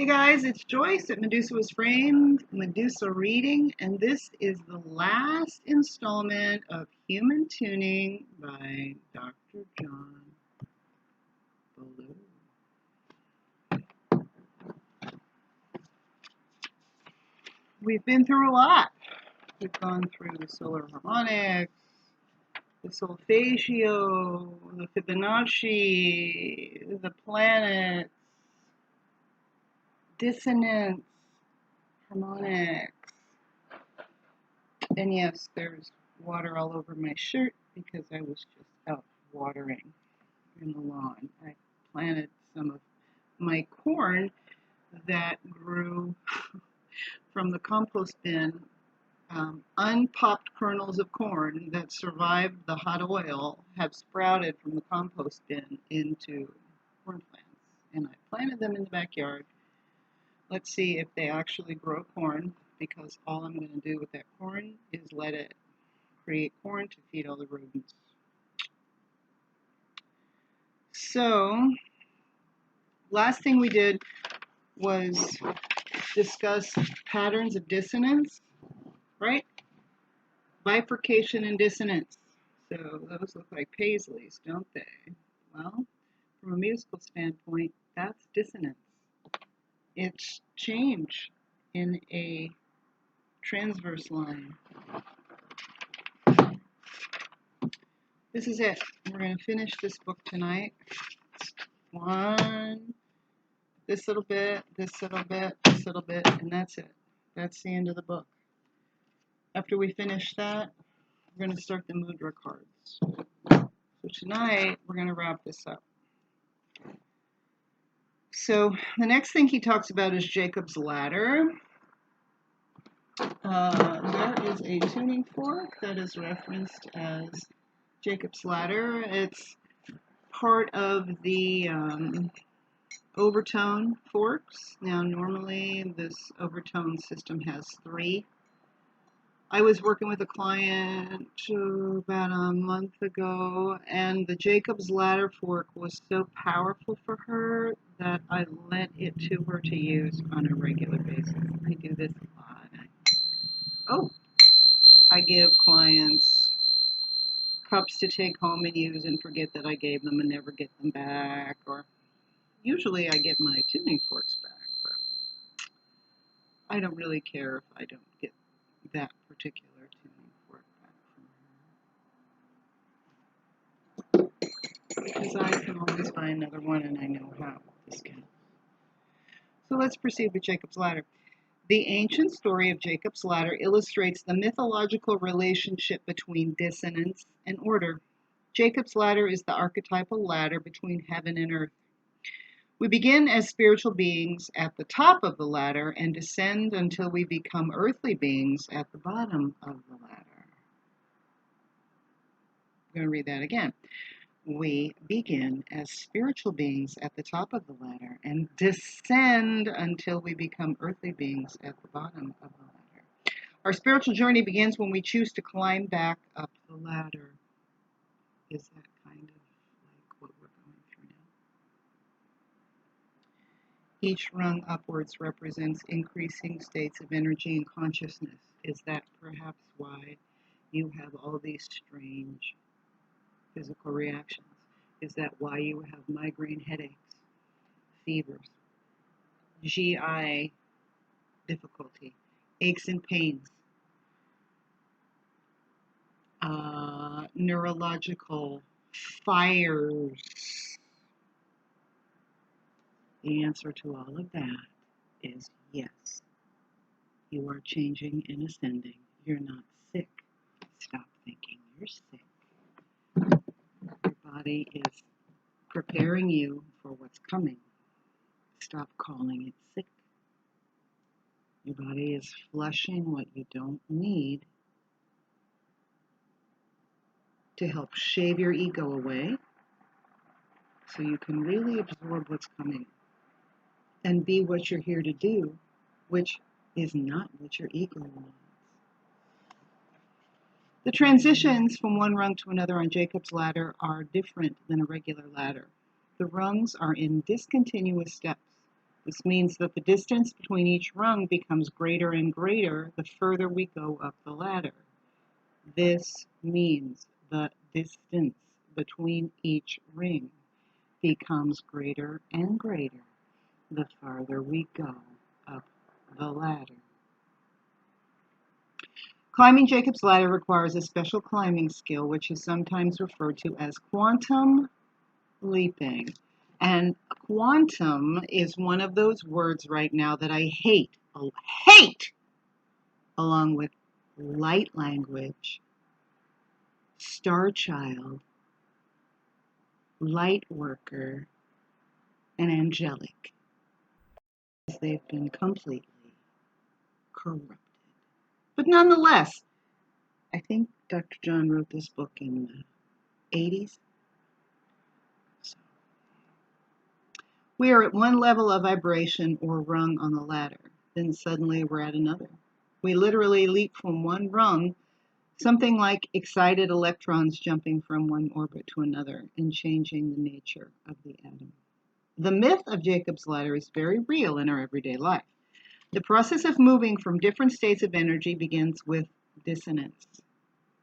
Hey guys, it's Joyce at Medusa Was Framed, Medusa Reading, and this is the last installment of Human Tuning by Dr. John Ballou. We've been through a lot. We've gone through the solar harmonics, the solfeggio, the Fibonacci, the planets, dissonance, harmonics. And yes, there's water all over my shirt because I was just out watering in the lawn. I planted some of my corn that grew from the compost bin, unpopped kernels of corn that survived the hot oil have sprouted from the compost bin into corn plants. And I planted them in the backyard. Let's see if they actually grow corn, because all I'm going to do with that corn is let it create corn to feed all the rodents. So, last thing we did was discuss patterns of dissonance, right? Bifurcation and dissonance. So those look like paisleys, don't they? Well, from a musical standpoint, that's dissonance. It's change in a transverse line. This is it. We're going to finish this book tonight. This little bit, this little bit, this little bit, and that's it. That's the end of the book. After we finish that, we're going to start the Mudra cards. So tonight, we're going to wrap this up. So the next thing he talks about is Jacob's Ladder. There is a tuning fork that is referenced as Jacob's Ladder. It's part of the overtone forks. Now normally this overtone system has 3. I was working with a client about a month ago, and the Jacob's Ladder fork was so powerful for her that I lent it to her to use on a regular basis. I do this a lot. I give clients cups to take home and use and forget that I gave them and never get them back, or usually I get my tuning forks back, but I don't really care if I don't get that particular tuning fork back from her, because I can always buy another one and I know how this can. So let's proceed with Jacob's Ladder. The ancient story of Jacob's Ladder illustrates the mythological relationship between dissonance and order. Jacob's Ladder is the archetypal ladder between heaven and earth. We begin as spiritual beings at the top of the ladder and descend until we become earthly beings at the bottom of the ladder. I'm going to read that again. We begin as spiritual beings at the top of the ladder and descend until we become earthly beings at the bottom of the ladder. Our spiritual journey begins when we choose to climb back up the ladder. Is that kind of like what we're going through now? Each rung upwards represents increasing states of energy and consciousness. Is that perhaps why you have all these strange physical reactions? Is that why you have migraine headaches, fevers, GI difficulty, aches and pains, neurological fires? The answer to all of that is yes. You are changing and ascending. You're not sick. Stop thinking you're sick. Your body is preparing you for what's coming. Stop calling it sick. Your body is flushing what you don't need to help shave your ego away so you can really absorb what's coming and be what you're here to do, which is not what your ego wants. The transitions from one rung to another on Jacob's Ladder are different than a regular ladder. The rungs are in discontinuous steps. This means that the distance between each rung becomes greater and greater the further we go up the ladder. This means the distance between each ring becomes greater and greater the farther we go up the ladder. Climbing Jacob's ladder requires a special climbing skill, which is sometimes referred to as quantum leaping. And quantum is one of those words right now that I hate, along with light language, star child, light worker, and angelic. They've been completely corrupted. But nonetheless, I think Dr. John wrote this book in the 80s. So we are at one level of vibration or rung on the ladder, then suddenly we're at another. We literally leap from one rung, something like excited electrons jumping from one orbit to another and changing the nature of the atom. The myth of Jacob's ladder is very real in our everyday life. The process of moving from different states of energy begins with dissonance.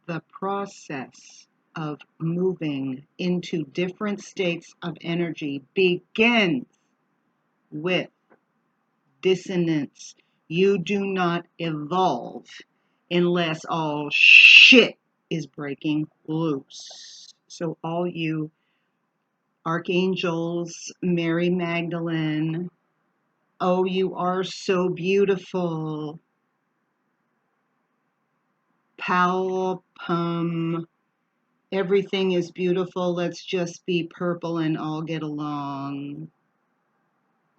The process of moving into different states of energy begins with dissonance. You do not evolve unless all shit is breaking loose. So all you archangels, Mary Magdalene, oh, you are so beautiful, Palpum, everything is beautiful, let's just be purple and all get along,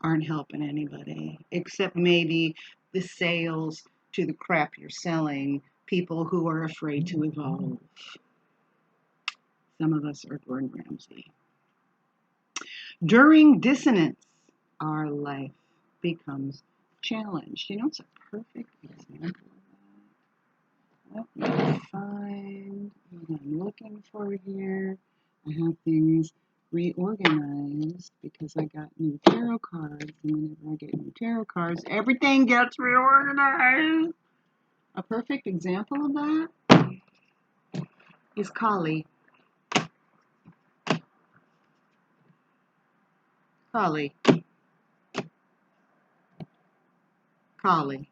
aren't helping anybody, except maybe the sales to the crap you're selling, people who are afraid to evolve. Some of us are Gordon Ramsay. During dissonance, our life becomes challenged. You know, it's a perfect example of that. Let me find what I'm looking for here. I have things reorganized because I got new tarot cards, and whenever I get new tarot cards, everything gets reorganized. A perfect example of that is Kali. Kali. Kali.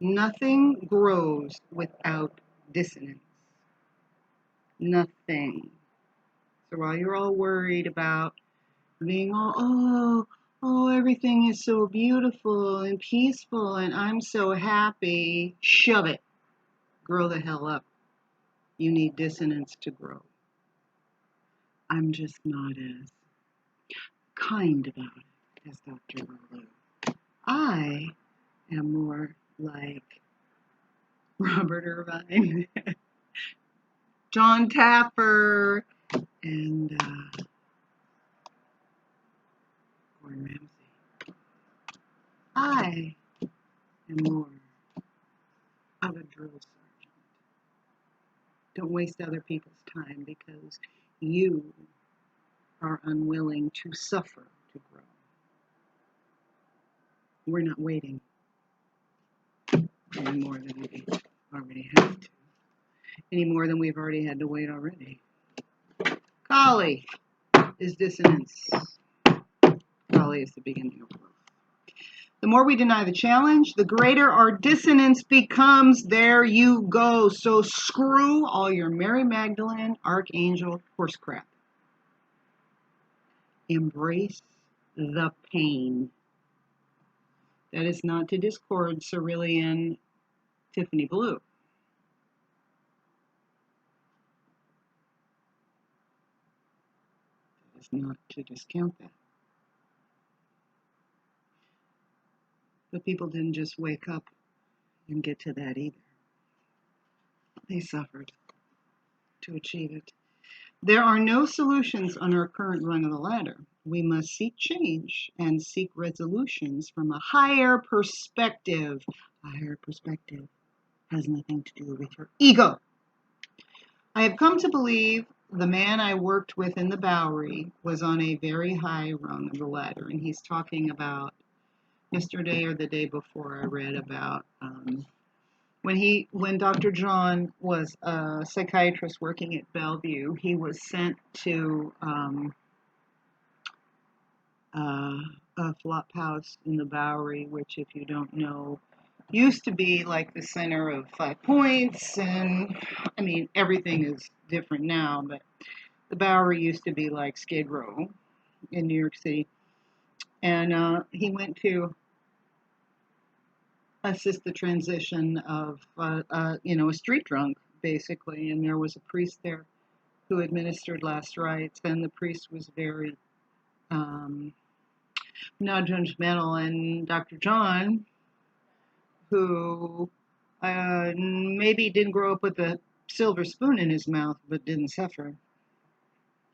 Nothing grows without dissonance. Nothing. So while you're all worried about being all, everything is so beautiful and peaceful and I'm so happy, shove it. Grow the hell up. You need dissonance to grow. I'm just not as kind about it as Dr. Lulu. I am more like Robert Irvine, John Taffer, and Gordon Ramsay. I am more of a drill sergeant. Don't waste other people's time because you are unwilling to suffer to grow. We're not waiting any more than we already have to. Any more than we've already had to wait already. Kali is dissonance. Kali is the beginning of growth. The more we deny the challenge, the greater our dissonance becomes. There you go. So screw all your Mary Magdalene, Archangel, horse crap. Embrace the pain. That is not to discord Cerulean Tiffany Blue. That is not to discount that. But people didn't just wake up and get to that either. They suffered to achieve it. There are no solutions on our current rung of the ladder. We must seek change and seek resolutions from a higher perspective. A higher perspective has nothing to do with your ego. I have come to believe the man I worked with in the Bowery was on a very high rung of the ladder, and he's talking about yesterday or the day before, I read about when Dr. John was a psychiatrist working at Bellevue, he was sent to uh, a flop house in the Bowery, which, if you don't know, used to be like the center of 5 Points, and I mean everything is different now, but the Bowery used to be like Skid Row in New York City, and he went to assist the transition of a street drunk basically, and there was a priest there who administered last rites, and the priest was very um, not judgmental, and Dr. John, who maybe didn't grow up with a silver spoon in his mouth but didn't suffer,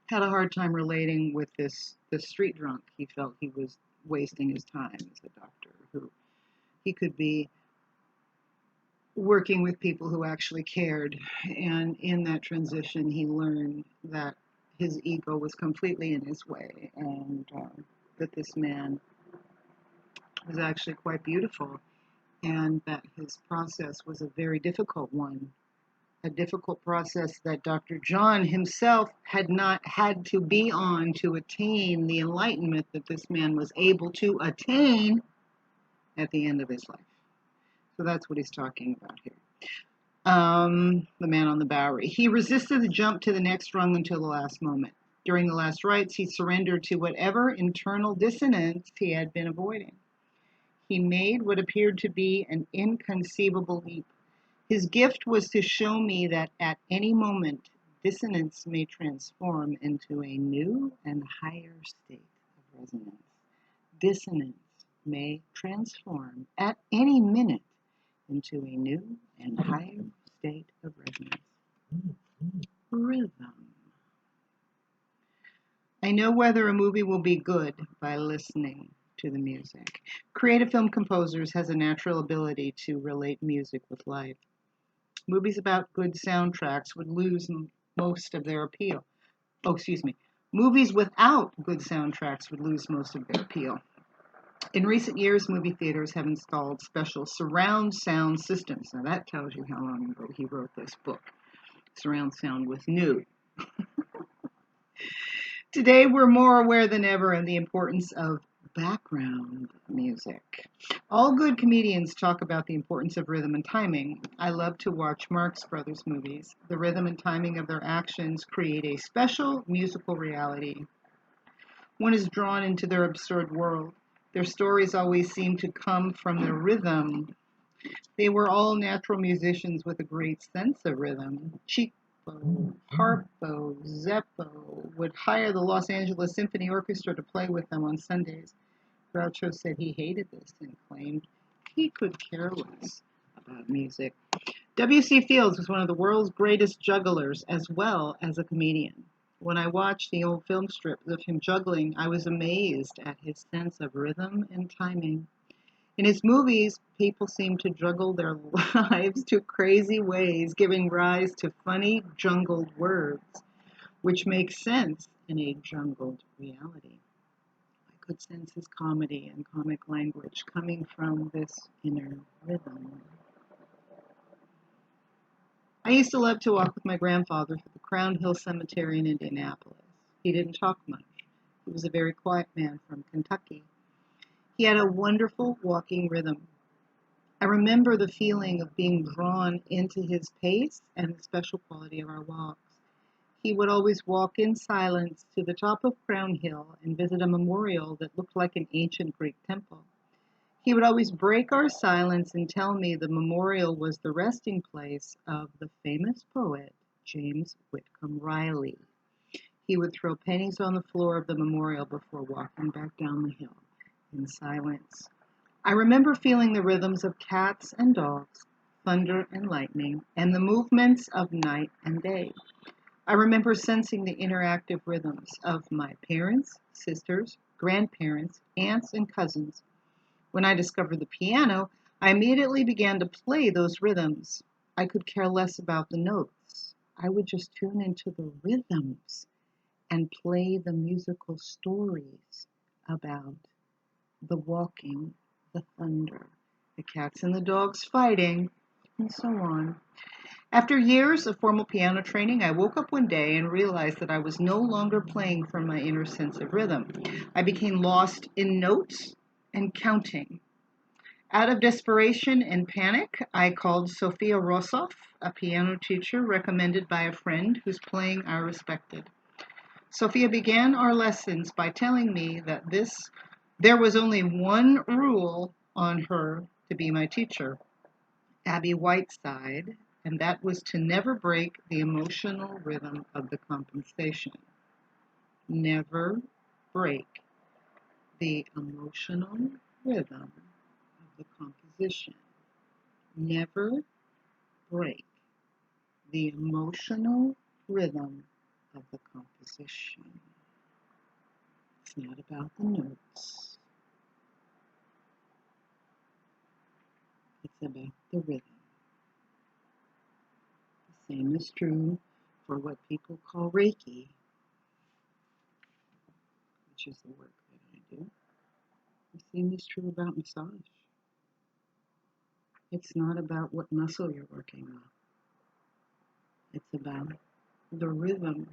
had a hard time relating with this street drunk. He felt he was wasting his time as a doctor, who he could be working with people who actually cared. And in that transition, he learned that his ego was completely in his way, and that this man was actually quite beautiful, and that his process was a very difficult one, a difficult process that Dr. John himself had not had to be on to attain the enlightenment that this man was able to attain at the end of his life. So that's what he's talking about here. The man on the Bowery. He resisted the jump to the next rung until the last moment. During the last rites, he surrendered to whatever internal dissonance he had been avoiding. He made what appeared to be an inconceivable leap. His gift was to show me that at any moment, dissonance may transform into a new and higher state of resonance. Dissonance may transform at any minute into a new and higher state of resonance. Rhythm. I know whether a movie will be good by listening to the music. Creative film composers has a natural ability to relate music with life. Movies about good soundtracks would lose most of their appeal. Oh, excuse me. Movies without good soundtracks would lose most of their appeal. In recent years, movie theaters have installed special surround sound systems. Now that tells you how long ago he wrote this book. Surround sound was new. Today, we're more aware than ever of the importance of background music. All good comedians talk about the importance of rhythm and timing. I love to watch Marx Brothers movies. The rhythm and timing of their actions create a special musical reality. One is drawn into their absurd world. Their stories always seem to come from their rhythm. They were all natural musicians with a great sense of rhythm. Harpo, Zeppo would hire the Los Angeles Symphony Orchestra to play with them on Sundays. Groucho said he hated this and claimed he could care less about music. W.C. Fields was one of the world's greatest jugglers as well as a comedian. When I watched the old film strips of him juggling, I was amazed at his sense of rhythm and timing. In his movies, people seem to juggle their lives to crazy ways, giving rise to funny, jungled words, which make sense in a jungled reality. I could sense his comedy and comic language coming from this inner rhythm. I used to love to walk with my grandfather through the Crown Hill Cemetery in Indianapolis. He didn't talk much. He was a very quiet man from Kentucky. He had a wonderful walking rhythm. I remember the feeling of being drawn into his pace and the special quality of our walks. He would always walk in silence to the top of Crown Hill and visit a memorial that looked like an ancient Greek temple. He would always break our silence and tell me the memorial was the resting place of the famous poet James Whitcomb Riley. He would throw pennies on the floor of the memorial before walking back down the hill in silence. I remember feeling the rhythms of cats and dogs, thunder and lightning, and the movements of night and day. I remember sensing the interactive rhythms of my parents, sisters, grandparents, aunts, and cousins. When I discovered the piano, I immediately began to play those rhythms. I could care less about the notes. I would just tune into the rhythms and play the musical stories about the walking the thunder, the cats and the dogs fighting, and so on. After years of formal piano training, I woke up one day and realized that I was no longer playing from my inner sense of rhythm. I became lost in notes and counting. Out of desperation and panic, I called Sofia Rossoff, a piano teacher recommended by a friend whose playing I respected. Sophia began our lessons by telling me that there was only one rule on her to be my teacher, Abby Whiteside, and that was to never break the emotional rhythm of the composition. Never break the emotional rhythm of the composition. Never break the emotional rhythm of the composition. It's not about the notes. It's about the rhythm. The same is true for what people call Reiki, which is the work that I do. The same is true about massage. It's not about what muscle you're working on. It's about the rhythm,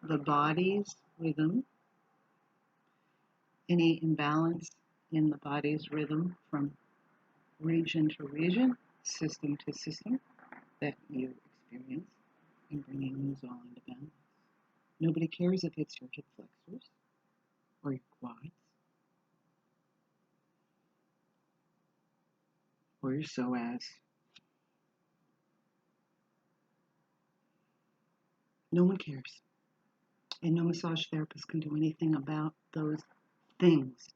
the body's rhythm, any imbalance in the body's rhythm from region to region, system to system that you experience, and bringing those all into balance. Nobody cares if it's your hip flexors or your quads or your psoas. No one cares. And no massage therapist can do anything about those things.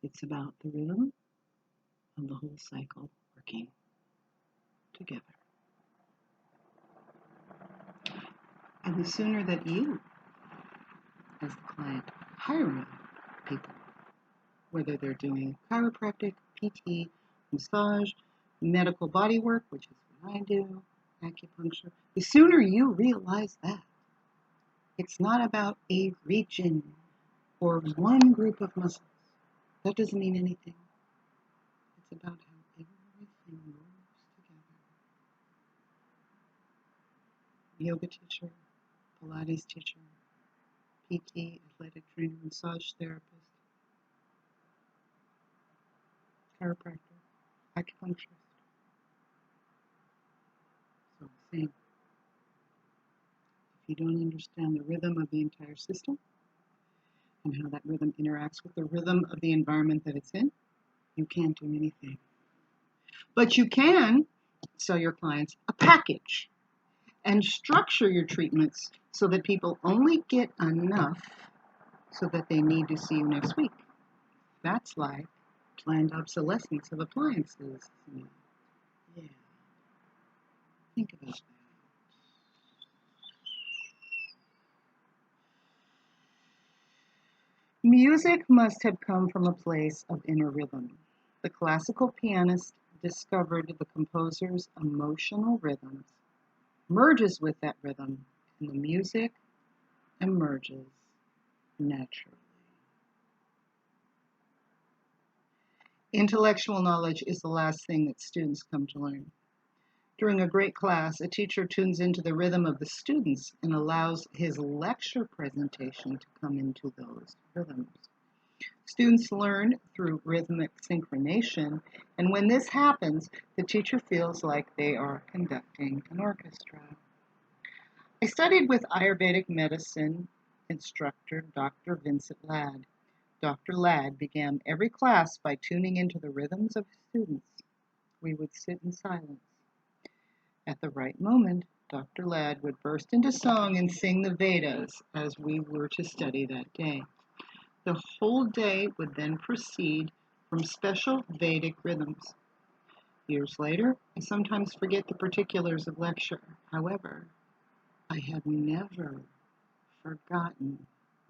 It's about the rhythm of the whole cycle working together. And the sooner that you, as the client, hire people, whether they're doing chiropractic, PT, massage, medical body work, which is what I do, acupuncture, the sooner you realize that it's not about a region or one group of muscles. That doesn't mean anything. It's about how everything moves together. Yoga teacher, Pilates teacher, PT, athletic trainer, massage therapist, chiropractor, acupuncturist. So same. If you don't understand the rhythm of the entire system and how that rhythm interacts with the rhythm of the environment that it's in, you can't do anything. But you can sell your clients a package and structure your treatments so that people only get enough so that they need to see you next week. That's like planned obsolescence of appliances. Yeah, think about that. Music must have come from a place of inner rhythm. The classical pianist discovered the composer's emotional rhythms, merges with that rhythm, and the music emerges naturally. Intellectual knowledge is the last thing that students come to learn. During a great class, a teacher tunes into the rhythm of the students and allows his lecture presentation to come into those rhythms. Students learn through rhythmic synchronization, and when this happens, the teacher feels like they are conducting an orchestra. I studied with Ayurvedic medicine instructor Dr. Vincent Ladd. Dr. Ladd began every class by tuning into the rhythms of his students. We would sit in silence. At the right moment, Dr. Ladd would burst into song and sing the Vedas as we were to study that day. The whole day would then proceed from special Vedic rhythms. Years later, I sometimes forget the particulars of lecture. However, I have never forgotten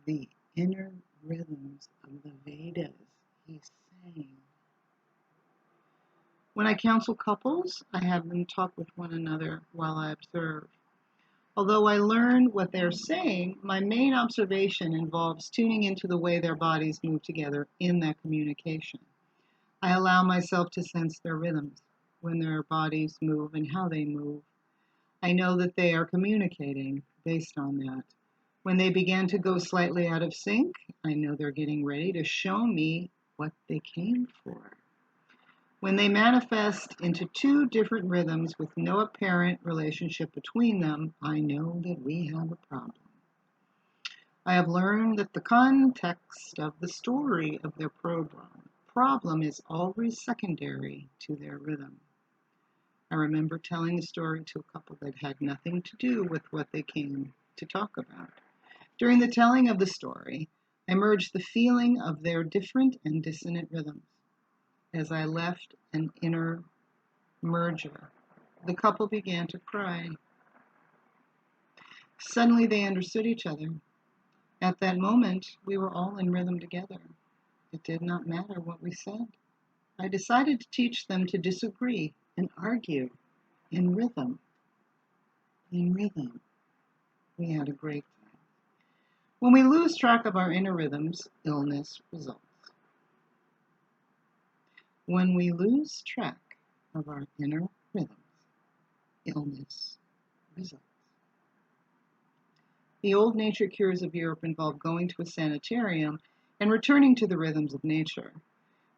the inner rhythms of the Vedas he sang. When I counsel couples, I have them talk with one another while I observe. Although I learn what they're saying, my main observation involves tuning into the way their bodies move together in that communication. I allow myself to sense their rhythms, when their bodies move and how they move. I know that they are communicating based on that. When they begin to go slightly out of sync, I know they're getting ready to show me what they came for. When they manifest into two different rhythms with no apparent relationship between them, I know that we have a problem. I have learned that the context of the story of their problem is always secondary to their rhythm. I remember telling a story to a couple that had nothing to do with what they came to talk about. During the telling of the story, I merged the feeling of their different and dissonant rhythms. As I left an inner merger, the couple began to cry. Suddenly they understood each other. At that moment, we were all in rhythm together. It did not matter what we said. I decided to teach them to disagree and argue in rhythm. In rhythm. We had a great time. When we lose track of our inner rhythms, illness results. When we lose track of our inner rhythms, illness results. The old nature cures of Europe involved going to a sanitarium and returning to the rhythms of nature.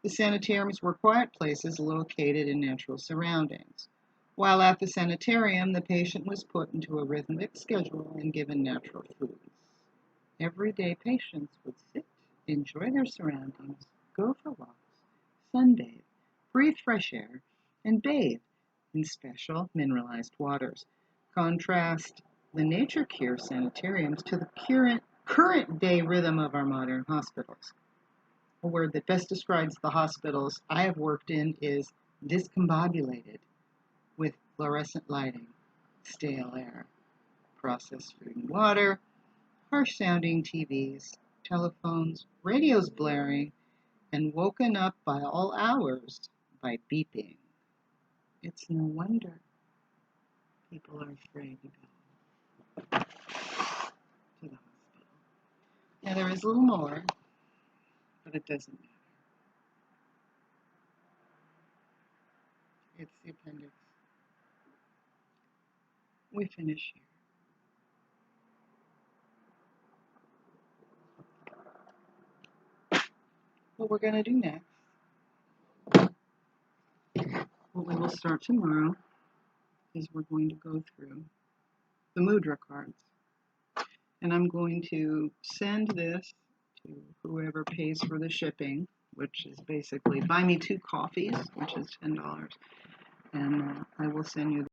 The sanitariums were quiet places located in natural surroundings. While at the sanitarium, the patient was put into a rhythmic schedule and given natural foods. Everyday patients would sit, enjoy their surroundings, go for walks, sunbathe, breathe fresh air, and bathe in special mineralized waters. Contrast the nature cure sanitariums to the current day rhythm of our modern hospitals. A word that best describes the hospitals I have worked in is discombobulated, with fluorescent lighting, stale air, processed food and water, harsh sounding TVs, telephones, radios blaring, and woken up by all hours by beeping. It's no wonder people are afraid to go to the hospital. Now there is a little more, but it doesn't matter. It's the appendix. We finish here. What we're going to do next, what we will start tomorrow, is we're going to go through the Mudra cards. And I'm going to send this to whoever pays for the shipping, which is basically buy me 2 coffees, which is $10. And I will send you